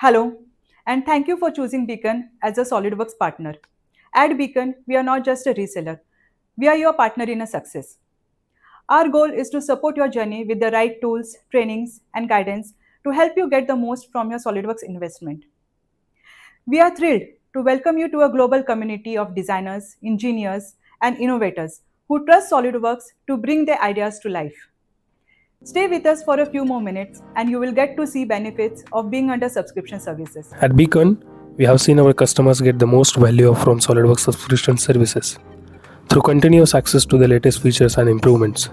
Hello, and thank you for choosing Beacon as a SolidWorks partner. At Beacon, we are not just a reseller, we are your partner in a success. Our goal is to support your journey with the right tools, trainings, and guidance to help you get the most from your SolidWorks investment. We are thrilled to welcome you to a global community of designers, engineers, and innovators who trust SolidWorks to bring their ideas to life. Stay with us for a few more minutes and you will get to see benefits of being under subscription services. At Beacon, we have seen our customers get the most value from SolidWorks subscription services through continuous access to the latest features and improvements.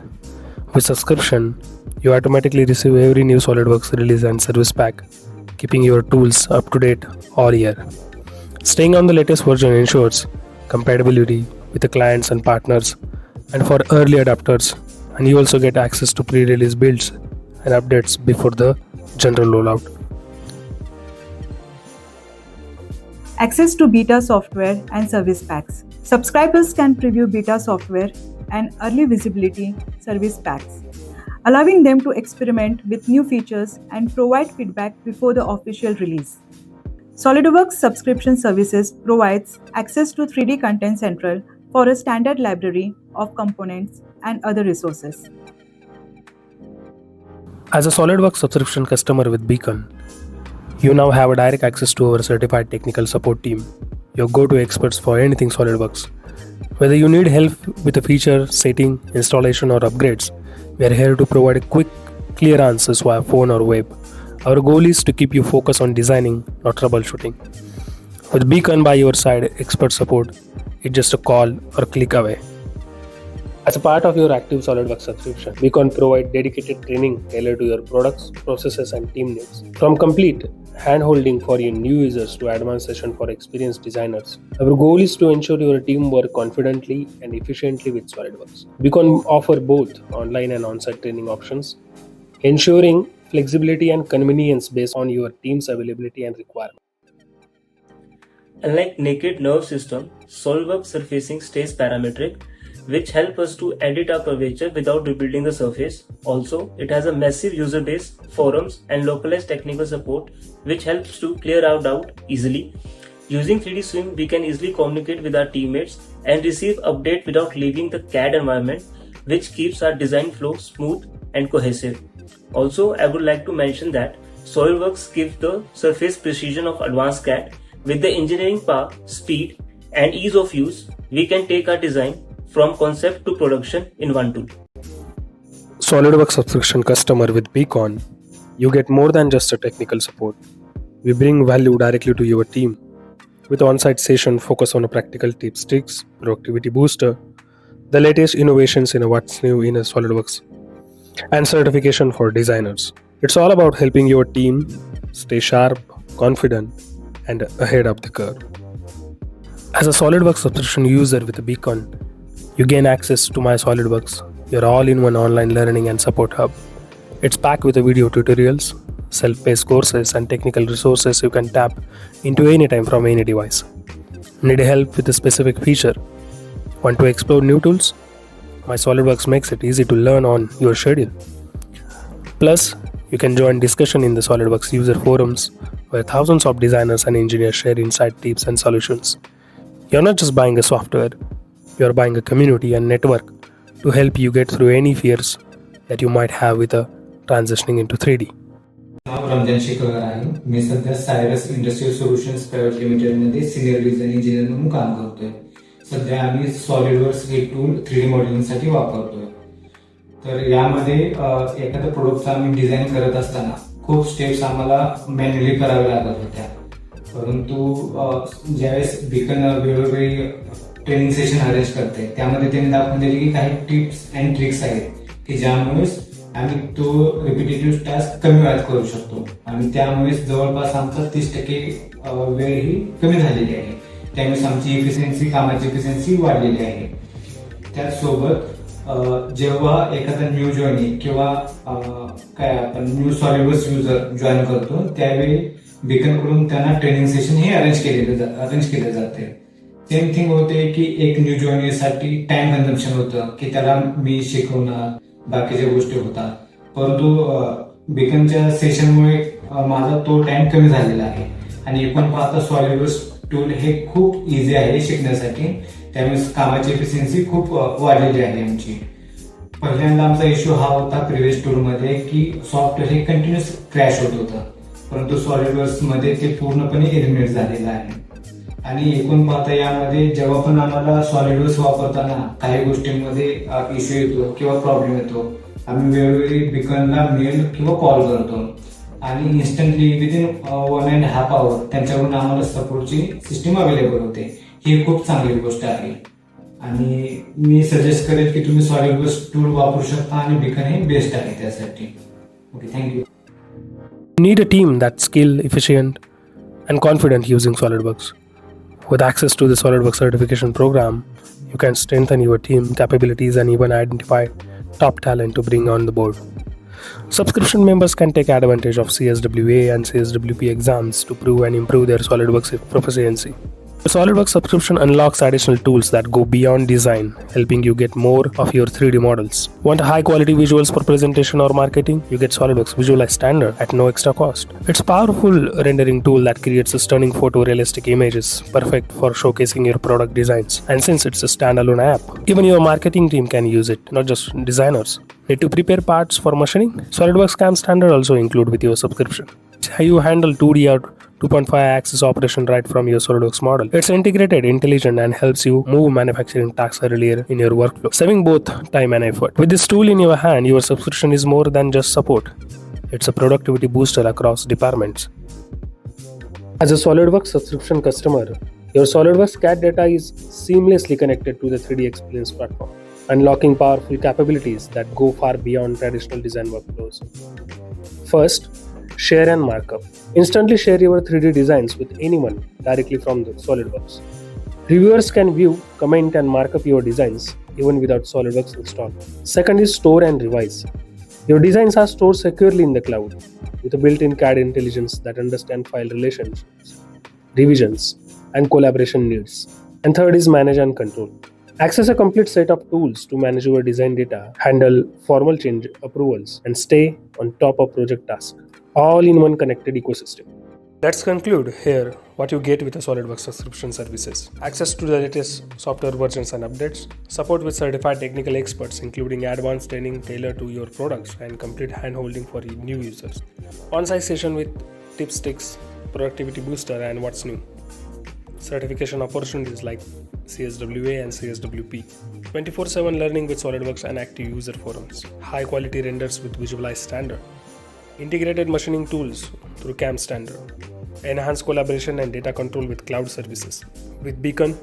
With subscription, you automatically receive every new SolidWorks release and service pack, keeping your tools up to date all year. Staying on the latest version ensures compatibility with the clients and partners, and for early adopters, and you also get access to pre-release builds and updates before the general rollout. Access to beta software and service packs. Subscribers can preview beta software and early visibility service packs, allowing them to experiment with new features and provide feedback before the official release. SolidWorks Subscription Services provides access to 3D Content Central for a standard library of components and other resources. As a SolidWorks subscription customer with Beacon, you now have a direct access to our certified technical support team, your go-to experts for anything SolidWorks. Whether you need help with a feature, setting, installation or upgrades, we are here to provide quick, clear answers via phone or web. Our goal is to keep you focused on designing, not troubleshooting. With Beacon by your side, expert support is just a call or click away. As a part of your active SolidWorks subscription, Beacon provides dedicated training tailored to your products, processes, and team needs. From complete hand-holding for your new users to advanced session for experienced designers, our goal is to ensure your team work confidently and efficiently with SolidWorks. Beacon offers both online and on-site training options, ensuring flexibility and convenience based on your team's availability and requirements. Unlike naked nerve system, SolidWorks surfacing stays parametric, which help us to edit our curvature without rebuilding the surface. Also, it has a massive user base, forums, and localized technical support, which helps to clear our doubt easily. Using 3D Swim, we can easily communicate with our teammates and receive update without leaving the CAD environment, which keeps our design flow smooth and cohesive. Also, I would like to mention that SolidWorks gives the surface precision of advanced CAD. With the engineering power, speed, and ease of use, we can take our design from concept to production in one tool. SolidWorks subscription customer with Beacon, you get more than just a technical support. We bring value directly to your team with on-site session focus on practical tips, tricks, productivity booster, the latest innovations in what's new in a SolidWorks, and certification for designers. It's all about helping your team stay sharp, confident, and ahead of the curve. As a SolidWorks subscription user with a Beacon, you gain access to My SolidWorks, your all-in-one online learning and support hub. It's packed with video tutorials, self-paced courses, and technical resources you can tap into anytime from any device. Need help with a specific feature? Want to explore new tools? My SolidWorks makes it easy to learn on your schedule. Plus, you can join discussion in the SolidWorks user forums where thousands of designers and engineers share insight, tips, and solutions. You're not just buying a software, you're buying a community and network to help you get through any fears that you might have with transitioning into 3D. नाव रमजान शेखर आहे. मी सध्या Cyrus industrial solutions private limited मध्ये senior design engineer म्हणून काम करतोय. सध्या आम्ही SolidWorks हे tool 3D modelling साठी वापरतोय. तर यामध्ये एखाद्या प्रोडक्टचा आम्ही डिझाईन करत असताना खूप स्टेप्स आम्हाला मॅन्युअली करावे लागत होत्या. परंतु ज्यावेळेस बीकन वेळोवेळी ट्रेनिंग सेशन अरेंज करते त्यामध्ये त्यांनी दाखवून दिले की काही टिप्स अँड ट्रिक्स आहेत की ज्यामुळे आम्ही तो रिपिटेटिव्ह टास्क कमी वेळात करू शकतो आणि त्यामुळे जवळपास आमचा 30% वेळ ही कमी झालेली आहे. त्यामुळे आमची इफिशियन्सी, कामाची इफिशियन्सी वाढलेली आहे. त्याचसोबत जेव्हा एखादा न्यू जॉईनिंग किंवा काय आपण न्यू सॉलिडवर्क्स युजर जॉईन करतो त्यावेळी बीकनकडून त्यांना ट्रेनिंग सेशन हे अरेंज केले जाते. सेम थिंग होते की एक न्यू जॉईनिंगसाठी टाइम कन्झम्पशन होतं की त्याला मी शिकवणार, बाकीच्या गोष्टी होतात. परंतु बीकनच्या सेशनमुळे माझा तो टाइम कमी झालेला आहे. आणि एकूण पाहता सॉलिडवर्क्स टूल हे खूप इझी आहे शिकण्यासाठी, त्यामुळे कामाची एफिशियन्सी खूप वाढलेली आहे आमची. पहिल्यांदा आमचा इश्यू हा होता प्रिव्हियस टूलमध्ये की सॉफ्टवेअर हे कंटिन्युअस क्रॅश होत होतं, परंतु सॉलिडवर्क्स मध्ये ते पूर्णपणे एलिमिनेट झालेलं आहे. आणि एकूण पाहता यामध्ये जेव्हा पण आम्हाला सॉलिडवर्क्स वापरताना काही गोष्टींमध्ये इश्यू येतो किंवा प्रॉब्लेम येतो, आम्ही वेळोवेळी बीकनला मेल किंवा कॉल करतो आणि इन्स्टंटली विदिन 1.5 hour त्यांच्याकडून आम्हाला सपोर्टची सिस्टीम अवेलेबल होते. ही खूप चांगली गोष्ट आहे आणि मी सजेस्ट करेन की तुम्ही सॉलिडवर्क्स टूल वापरू शकता आणि बीकन हे बेस्ट आहे त्यासाठी. Okay, thank you. Need a team that's skilled, efficient, and confident using SolidWorks. With access to the SolidWorks certification program, you can strengthen your team capabilities and even identify top talent to bring on the board. Subscription members can take advantage of CSWA and CSWP exams to prove and improve their SolidWorks proficiency. The SolidWorks subscription unlocks additional tools that go beyond design, helping you get more of your 3D models. Want high quality visuals for presentation or marketing? You get SolidWorks Visualize Standard at no extra cost. It's a powerful rendering tool that creates a stunning photorealistic images, perfect for showcasing your product designs. And since it's a standalone app, even your marketing team can use it, not just designers. Need to prepare parts for machining? SolidWorks CAM Standard also include with your subscription. How you handle 2D or 2.5-axis operation right from your SolidWorks model. It's integrated, intelligent, and helps you move manufacturing tasks earlier in your workflow, saving both time and effort. With this tool in your hand, your subscription is more than just support. It's a productivity booster across departments. As a SolidWorks subscription customer, your SolidWorks CAD data is seamlessly connected to the 3D Experience platform, unlocking powerful capabilities that go far beyond traditional design workflows. First, share and markup. Instantly share your 3D designs with anyone directly from the SolidWorks. Reviewers can view, comment, and mark up your designs even without SolidWorks installed. Second is store and revise. Your designs are stored securely in the cloud with a built-in CAD intelligence that understands file relationships, revisions, and collaboration needs. And third is manage and control. Access a complete set of tools to manage your design data, handle formal change approvals, and stay on top of project tasks, all in one connected ecosystem. Let's conclude here what you get with the SolidWorks subscription services. Access to the latest software versions and updates, support with certified technical experts including advanced training tailored to your products, and complete hand-holding for new users. On-site session with tips, tricks, productivity booster, and what's new. Certification opportunities like CSWA and CSWP. 24/7 learning with SolidWorks and active user forums. High quality renders with Visualize Standard. Integrated machining tools through CAM Standard. Enhanced collaboration and data control with cloud services. With Beacon,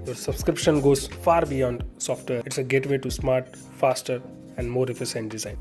your subscription goes far beyond software. It's a gateway to smart, faster, and more efficient design.